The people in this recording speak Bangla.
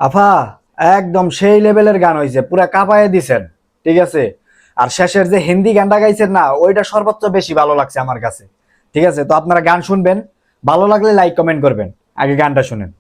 আফা, একদম সেই লেভেলের গান হয়েছে, পুরা কাঁপায়ে দিছেন। ঠিক আছে। আর শেষের যে হিন্দি গানটা গাইছেন না, ওইটা সর্বোচ্চ বেশি ভালো লাগছে আমার কাছে। ঠিক আছে, তো আপনারা গান শুনবেন, ভালো লাগলে লাইক কমেন্ট করবেন। আগে গানটা শুনেন।